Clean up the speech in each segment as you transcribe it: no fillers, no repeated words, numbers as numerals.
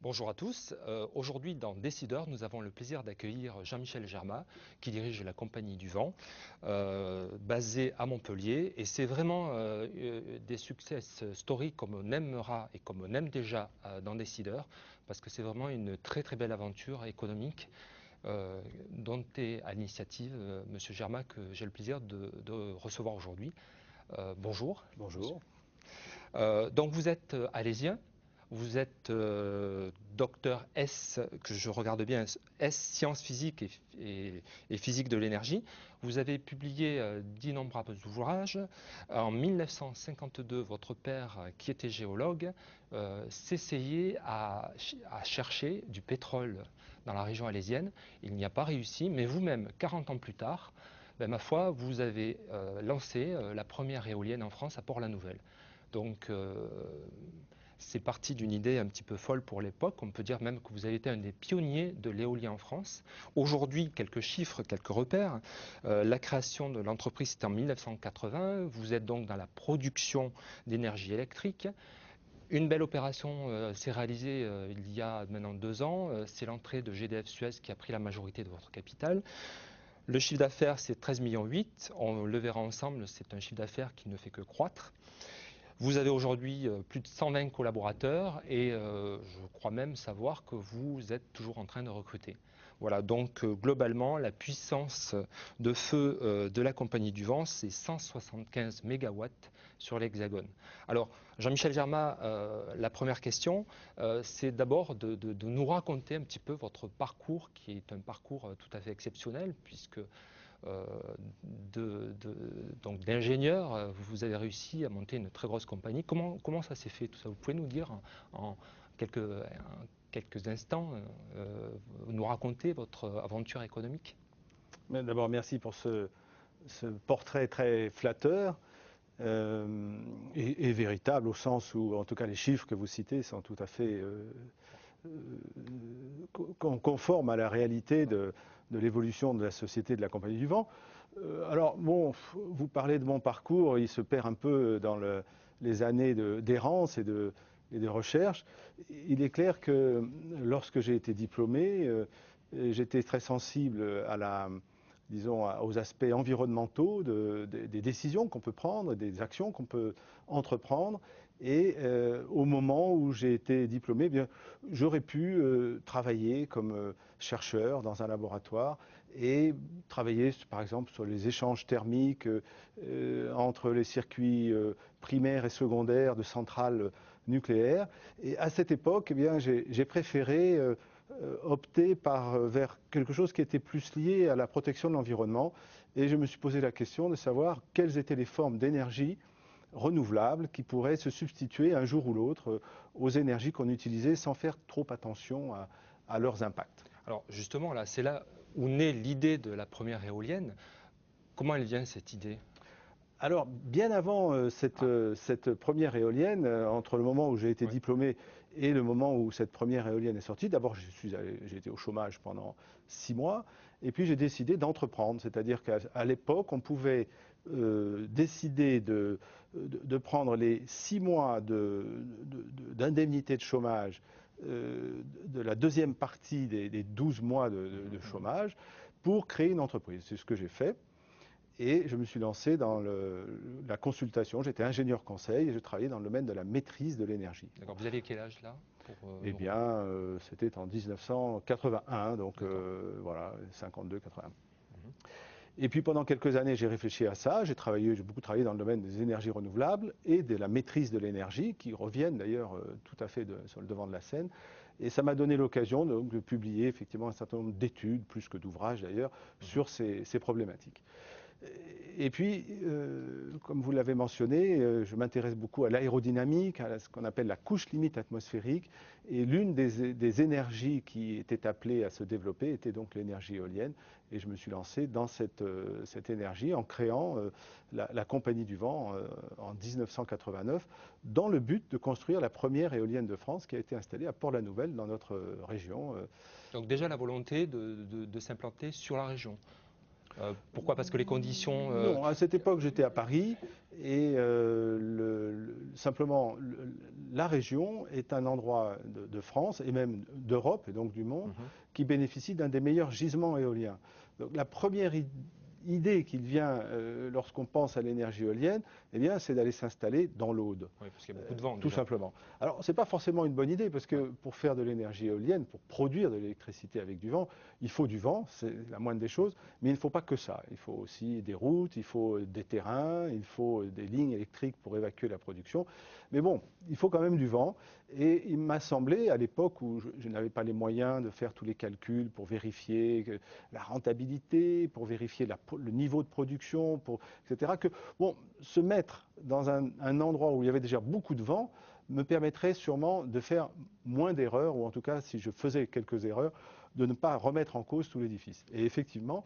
Bonjour à tous. Aujourd'hui, dans Décideurs, nous avons le plaisir d'accueillir Jean-Michel Germat, qui dirige la Compagnie du Vent, basée à Montpellier. Et c'est vraiment des success stories comme on aimera et comme on aime déjà dans Décideurs, parce que c'est vraiment une très très belle aventure économique dont est à l'initiative Monsieur Germat, que j'ai le plaisir de recevoir aujourd'hui. Bonjour. Bonjour. Donc vous êtes alésien, vous êtes docteur S, que je regarde bien, S sciences physiques et physique de l'énergie. Vous avez publié d'innombrables ouvrages. En 1952, votre père, qui était géologue, s'essayait à chercher du pétrole dans la région alésienne. Il n'y a pas réussi, mais vous-même, 40 ans plus tard, ben, ma foi, vous avez lancé la première éolienne en France à Port-la-Nouvelle. Donc, c'est parti d'une idée un petit peu folle pour l'époque. On peut dire même que vous avez été un des pionniers de l'éolien en France. Aujourd'hui, quelques chiffres, quelques repères. La création de l'entreprise, c'était en 1980. Vous êtes donc dans la production d'énergie électrique. Une belle opération s'est réalisée il y a maintenant 2 ans. C'est l'entrée de GDF Suez qui a pris la majorité de votre capital. Le chiffre d'affaires, c'est 13,8 millions. On le verra ensemble, c'est un chiffre d'affaires qui ne fait que croître. Vous avez aujourd'hui plus de 120 collaborateurs et je crois même savoir que vous êtes toujours en train de recruter. Voilà, donc globalement, la puissance de feu de la Compagnie du Vent, c'est 175 mégawatts sur l'Hexagone. Alors, Jean-Michel Germat, la première question, c'est d'abord de nous raconter un petit peu votre parcours, qui est un parcours tout à fait exceptionnel, puisque euh, donc d'ingénieur, vous avez réussi à monter une très grosse compagnie. Comment ça s'est fait tout ça? Vous pouvez nous dire en quelques instants, nous raconter votre aventure économique? D'abord, merci pour ce portrait très flatteur et véritable au sens où, en tout cas, les chiffres que vous citez sont tout à fait conformes à la réalité de l'évolution de la société de la Compagnie du Vent. Alors, bon, vous parlez de mon parcours, il se perd un peu dans les années d'errance et de recherche. Il est clair que lorsque j'ai été diplômé, j'étais très sensible disons, aux aspects environnementaux des décisions qu'on peut prendre, des actions qu'on peut entreprendre. Et au moment où j'ai été diplômé, eh bien, j'aurais pu travailler comme chercheur dans un laboratoire et travailler, par exemple, sur les échanges thermiques entre les circuits primaires et secondaires de centrales nucléaires. Et à cette époque, eh bien, j'ai préféré opter vers quelque chose qui était plus lié à la protection de l'environnement. Et je me suis posé la question de savoir quelles étaient les formes d'énergie renouvelables qui pourraient se substituer un jour ou l'autre aux énergies qu'on utilisait sans faire trop attention à leurs impacts. Alors justement, là, c'est là où naît l'idée de la première éolienne. Comment elle vient cette idée? Alors, bien avant cette première éolienne, entre le moment où j'ai été Oui. diplômé et le moment où cette première éolienne est sortie, d'abord j'ai été au chômage pendant 6 mois, et puis j'ai décidé d'entreprendre. C'est-à-dire qu'à l'époque, on pouvait décider de prendre les 6 mois d'indemnité de chômage de la deuxième partie des 12 mois de chômage pour créer une entreprise. C'est ce que j'ai fait. Et je me suis lancé dans la consultation. J'étais ingénieur conseil et je travaillais dans le domaine de la maîtrise de l'énergie. D'accord. Vous aviez quel âge là pour Eh nous... bien, c'était en 1981, donc D'accord. voilà, 52-81. Mhm. Et puis pendant quelques années, j'ai réfléchi à ça. J'ai beaucoup travaillé dans le domaine des énergies renouvelables et de la maîtrise de l'énergie, qui reviennent d'ailleurs tout à fait sur le devant de la scène. Et ça m'a donné l'occasion de publier effectivement un certain nombre d'études, plus que d'ouvrages d'ailleurs, Mhm. sur ces problématiques. Et puis, comme vous l'avez mentionné, je m'intéresse beaucoup à l'aérodynamique, à ce qu'on appelle la couche limite atmosphérique. Et l'une des énergies qui était appelée à se développer était donc l'énergie éolienne. Et je me suis lancé dans cette énergie en créant la Compagnie du Vent en 1989, dans le but de construire la première éolienne de France qui a été installée à Port-la-Nouvelle, dans notre région. Donc déjà la volonté de s'implanter sur la région. Pourquoi? Parce que les conditions... Non, à cette époque, j'étais à Paris et simplement, la région est un endroit de France et même d'Europe et donc du monde qui bénéficie d'un des meilleurs gisements éoliens. Donc, la première idée qui vient lorsqu'on pense à l'énergie éolienne, eh bien, c'est d'aller s'installer dans l'Aude. Oui, parce qu'il y a beaucoup de vent. Tout simplement. Alors, ce n'est pas forcément une bonne idée, parce que pour faire de l'énergie éolienne, pour produire de l'électricité avec du vent, il faut du vent, c'est la moindre des choses, mais il ne faut pas que ça. Il faut aussi des routes, il faut des terrains, il faut des lignes électriques pour évacuer la production. Mais bon, il faut quand même du vent. Et il m'a semblé, à l'époque où je n'avais pas les moyens de faire tous les calculs pour vérifier la rentabilité, pour vérifier le niveau de production, etc., que bon, se mettre dans un endroit où il y avait déjà beaucoup de vent me permettrait sûrement de faire moins d'erreurs, ou en tout cas, si je faisais quelques erreurs, de ne pas remettre en cause tout l'édifice. Et effectivement,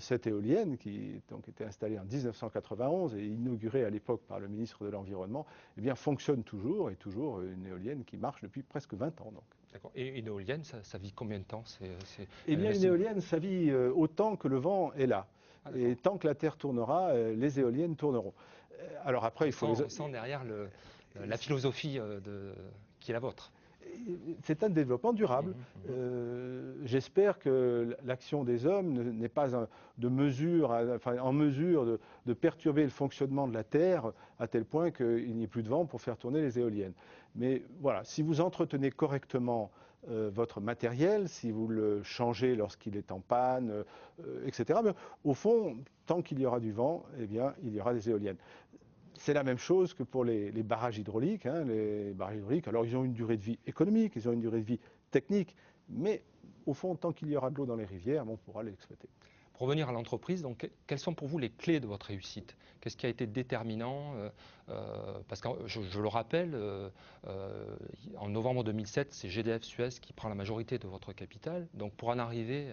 cette éolienne, qui donc était installée en 1991 et inaugurée à l'époque par le ministre de l'Environnement, eh bien, fonctionne toujours, et toujours une éolienne qui marche depuis presque 20 ans. Donc. D'accord. Et une éolienne, ça vit combien de temps? Eh bien, une éolienne, ça vit autant que le vent est là. Et tant que la Terre tournera, les éoliennes tourneront. Alors après, il faut... On sent derrière la philosophie qui est la vôtre. C'est un développement durable. J'espère que l'action des hommes n'est pas en mesure de perturber le fonctionnement de la Terre à tel point qu'il n'y ait plus de vent pour faire tourner les éoliennes. Mais voilà, si vous entretenez correctement votre matériel, si vous le changez lorsqu'il est en panne, etc., mais au fond, tant qu'il y aura du vent, eh bien, il y aura des éoliennes. C'est la même chose que pour les barrages hydrauliques. Les barrages hydrauliques, alors ils ont une durée de vie économique, ils ont une durée de vie technique, mais au fond, tant qu'il y aura de l'eau dans les rivières, on pourra l'exploiter. Pour revenir à l'entreprise, donc, quelles sont pour vous les clés de votre réussite? Qu'est-ce qui a été déterminant? Parce que je le rappelle, en novembre 2007, c'est GDF Suez qui prend la majorité de votre capital. Donc pour en arriver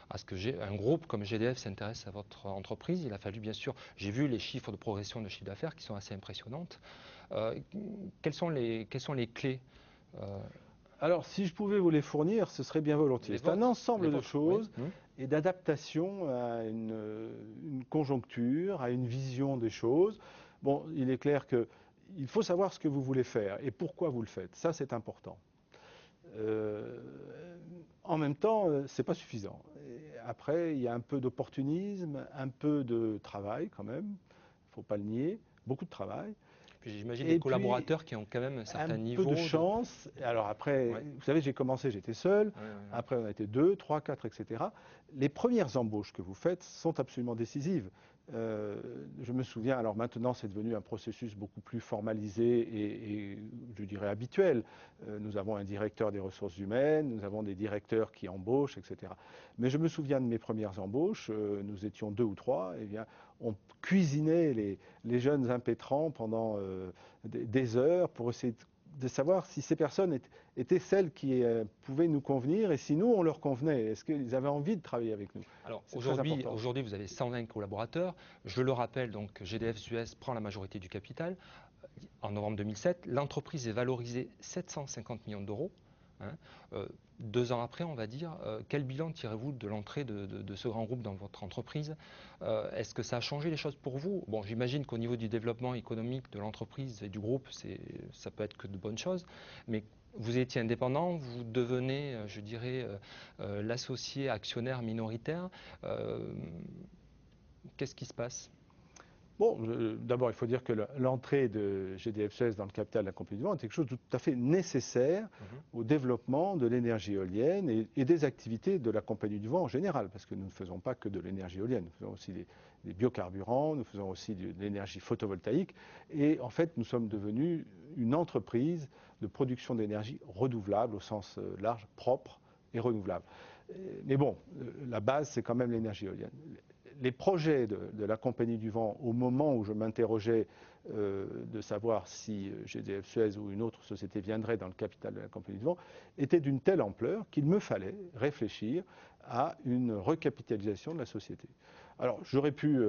à ce que un groupe comme GDF s'intéresse à votre entreprise, il a fallu bien sûr, j'ai vu les chiffres de progression de chiffre d'affaires qui sont assez impressionnantes. Quelles sont les clés? Alors, si je pouvais vous les fournir, ce serait bien volontiers. C'est un ensemble de choses et d'adaptation à une conjoncture, à une vision des choses. Bon, il est clair qu'il faut savoir ce que vous voulez faire et pourquoi vous le faites. Ça, c'est important. En même temps, ce n'est pas suffisant. Et après, il y a un peu d'opportunisme, un peu de travail quand même, il ne faut pas le nier, beaucoup de travail. J'imagine des collaborateurs qui ont quand même un certain niveau. Un peu de chance. Alors après, vous savez, j'ai commencé, j'étais seul. Après, on a été 2, 3, 4, etc. Les premières embauches que vous faites sont absolument décisives. Je me souviens, alors maintenant c'est devenu un processus beaucoup plus formalisé et je dirais habituel. Nous avons un directeur des ressources humaines, nous avons des directeurs qui embauchent, etc. Mais je me souviens de mes premières embauches, nous étions 2 ou 3, et bien on cuisinait les jeunes impétrants pendant des heures pour essayer de savoir si ces personnes étaient celles qui pouvaient nous convenir et si nous, on leur convenait. Est-ce qu'ils avaient envie de travailler avec nous? Alors aujourd'hui, vous avez 120 collaborateurs. Je le rappelle, donc GDF Suez prend la majorité du capital. En novembre 2007, l'entreprise est valorisée 750 millions d'euros. 2 ans après, on va dire, quel bilan tirez-vous de l'entrée de ce grand groupe dans votre entreprise? Est-ce que ça a changé les choses pour vous? Bon, j'imagine qu'au niveau du développement économique de l'entreprise et du groupe, ça peut être que de bonnes choses, mais vous étiez indépendant, vous devenez, je dirais, l'associé actionnaire minoritaire. Qu'est-ce qui se passe? Bon, d'abord, il faut dire que l'entrée de GDF Suez dans le capital de la Compagnie du Vent est quelque chose de tout à fait nécessaire au développement de l'énergie éolienne et des activités de la Compagnie du Vent en général, parce que nous ne faisons pas que de l'énergie éolienne, nous faisons aussi des biocarburants, nous faisons aussi de l'énergie photovoltaïque, et en fait, nous sommes devenus une entreprise de production d'énergie renouvelable au sens large, propre et renouvelable. Mais bon, la base, c'est quand même l'énergie éolienne. Les projets de la Compagnie du Vent, au moment où je m'interrogeais de savoir si GDF Suez ou une autre société viendrait dans le capital de la Compagnie du Vent, étaient d'une telle ampleur qu'il me fallait réfléchir à une recapitalisation de la société. Alors, j'aurais pu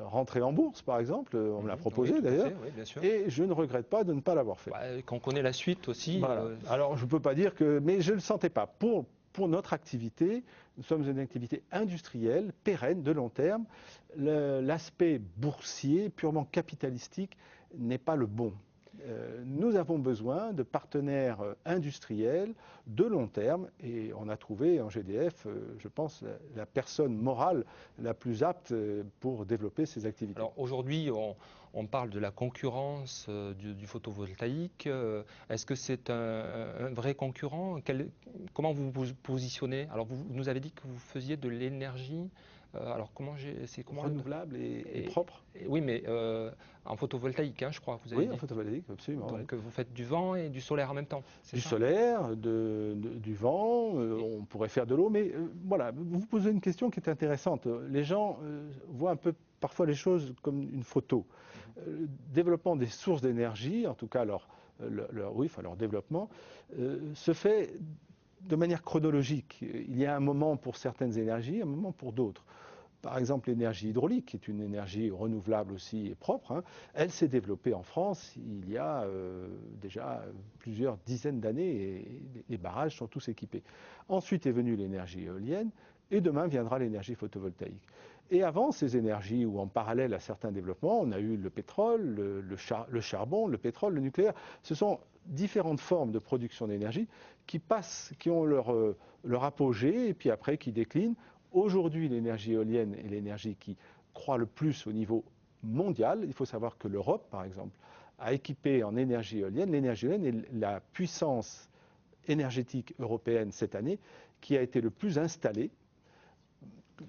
rentrer en bourse, par exemple, on me l'a proposé d'ailleurs, et je ne regrette pas de ne pas l'avoir fait. Quand on connaît la suite aussi. Voilà. Alors, je ne peux pas dire que... Mais je ne le sentais pas. pour notre activité, nous sommes une activité industrielle, pérenne, de long terme. L'aspect boursier, purement capitalistique, n'est pas le bon. Nous avons besoin de partenaires industriels de long terme et on a trouvé en GDF, je pense, la personne morale la plus apte pour développer ces activités. Alors aujourd'hui, on parle de la concurrence du photovoltaïque. Est-ce que c'est un vrai concurrent? Comment vous vous positionnez? Alors vous nous avez dit que vous faisiez de l'énergie. Alors c'est comment renouvelable et propre. Oui, mais en photovoltaïque, hein, je crois. Vous avez Oui, dit. en photovoltaïque, absolument. Donc vous faites du vent et du solaire en même temps. Du Ça solaire, du vent, on pourrait faire de l'eau, mais voilà, vous posez une question qui est intéressante. Les gens voient un peu parfois les choses comme une photo. Développement des sources d'énergie, en tout cas leur développement, se fait de manière chronologique. Il y a un moment pour certaines énergies, un moment pour d'autres. Par exemple, l'énergie hydraulique, qui est une énergie renouvelable aussi et propre, hein, elle s'est développée en France il y a déjà plusieurs dizaines d'années et les barrages sont tous équipés. Ensuite est venue l'énergie éolienne et demain viendra l'énergie photovoltaïque. Et avant ces énergies, ou en parallèle à certains développements, on a eu le pétrole, le charbon, le pétrole, le nucléaire. Ce sont différentes formes de production d'énergie qui ont leur apogée et puis après qui déclinent. Aujourd'hui, l'énergie éolienne est l'énergie qui croît le plus au niveau mondial. Il faut savoir que l'Europe, par exemple, a équipé en énergie éolienne. L'énergie éolienne est la puissance énergétique européenne cette année qui a été le plus installée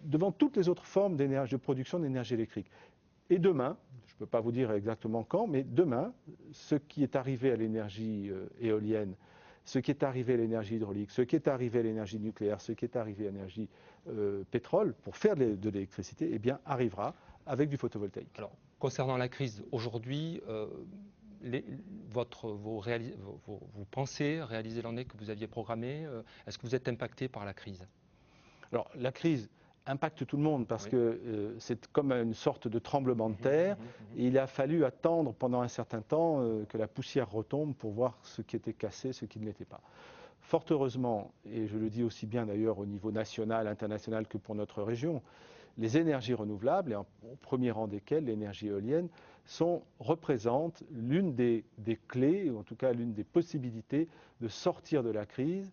devant toutes les autres formes de production d'énergie électrique. Et demain, je ne peux pas vous dire exactement quand, mais demain, ce qui est arrivé à l'énergie éolienne, ce qui est arrivé à l'énergie hydraulique, ce qui est arrivé à l'énergie nucléaire, ce qui est arrivé à l'énergie pétrole, pour faire de l'électricité, eh bien, arrivera avec du photovoltaïque. Alors, concernant la crise, aujourd'hui, vous pensez réaliser l'année que vous aviez programmée? Est-ce que vous êtes impacté par la crise? Alors, la crise impacte tout le monde parce que c'est comme une sorte de tremblement de terre. Et il a fallu attendre pendant un certain temps que la poussière retombe pour voir ce qui était cassé, ce qui ne l'était pas. Fort heureusement, et je le dis aussi bien d'ailleurs au niveau national, international que pour notre région, les énergies renouvelables, et au premier rang desquelles l'énergie éolienne, représentent l'une des clés, ou en tout cas l'une des possibilités de sortir de la crise,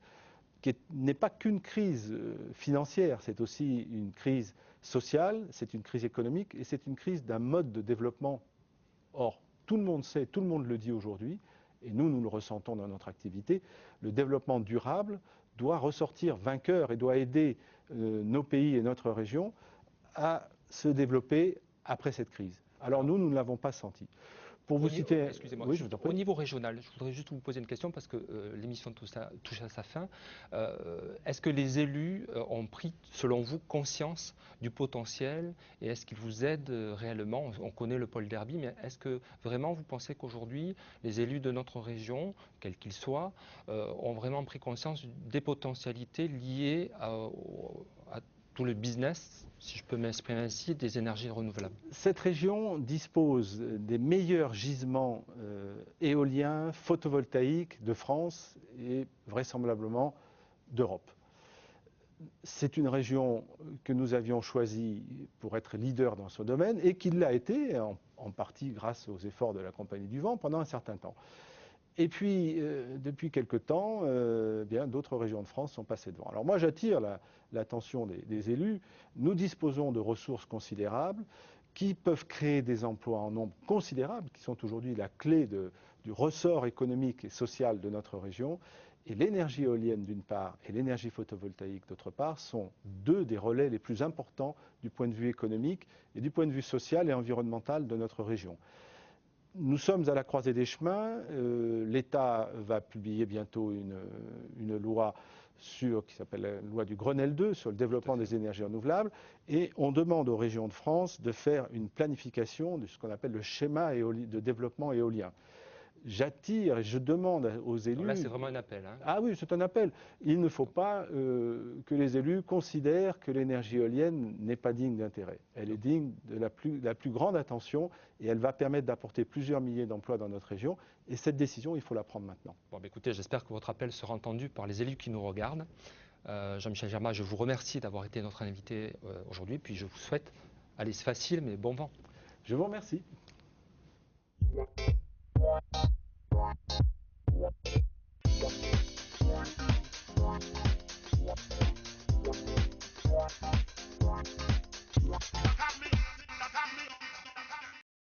qui n'est pas qu'une crise financière, c'est aussi une crise sociale, c'est une crise économique et c'est une crise d'un mode de développement. Or, tout le monde sait, tout le monde le dit aujourd'hui, et nous le ressentons dans notre activité, le développement durable doit ressortir vainqueur et doit aider nos pays et notre région à se développer après cette crise. Alors nous ne l'avons pas senti. Pour vous citer, excusez-moi, oui, au niveau régional, je voudrais juste vous poser une question parce que l'émission touche à sa fin. Est-ce que les élus ont pris, selon vous, conscience du potentiel et est-ce qu'ils vous aident réellement? On connaît le pôle Derby, mais est-ce que vraiment vous pensez qu'aujourd'hui, les élus de notre région, quels qu'ils soient, ont vraiment pris conscience des potentialités liées à tout le business, si je peux m'exprimer ainsi, des énergies renouvelables? Cette région dispose des meilleurs gisements éoliens, photovoltaïques de France et vraisemblablement d'Europe. C'est une région que nous avions choisie pour être leader dans ce domaine et qui l'a été, en partie grâce aux efforts de la Compagnie du Vent, pendant un certain temps. Et puis, depuis quelque temps, bien d'autres régions de France sont passées devant. Alors moi, j'attire l'attention des élus. Nous disposons de ressources considérables qui peuvent créer des emplois en nombre considérable, qui sont aujourd'hui la clé du ressort économique et social de notre région. Et l'énergie éolienne d'une part et l'énergie photovoltaïque d'autre part sont deux des relais les plus importants du point de vue économique et du point de vue social et environnemental de notre région. Nous sommes à la croisée des chemins. L'État va publier bientôt une loi qui s'appelle la loi du Grenelle 2 sur le développement des énergies renouvelables. Et on demande aux régions de France de faire une planification de ce qu'on appelle le schéma de développement éolien. J'attire et je demande aux élus... Alors là, c'est vraiment un appel. Hein. Ah oui, c'est un appel. Il ne faut pas que les élus considèrent que l'énergie éolienne n'est pas digne d'intérêt. Elle est digne de la plus grande attention et elle va permettre d'apporter plusieurs milliers d'emplois dans notre région. Et cette décision, il faut la prendre maintenant. Bon, bah, écoutez, j'espère que votre appel sera entendu par les élus qui nous regardent. Jean-Michel Germain, je vous remercie d'avoir été notre invité aujourd'hui, puis je vous souhaite, allez, c'est facile, mais bon vent. Je vous remercie.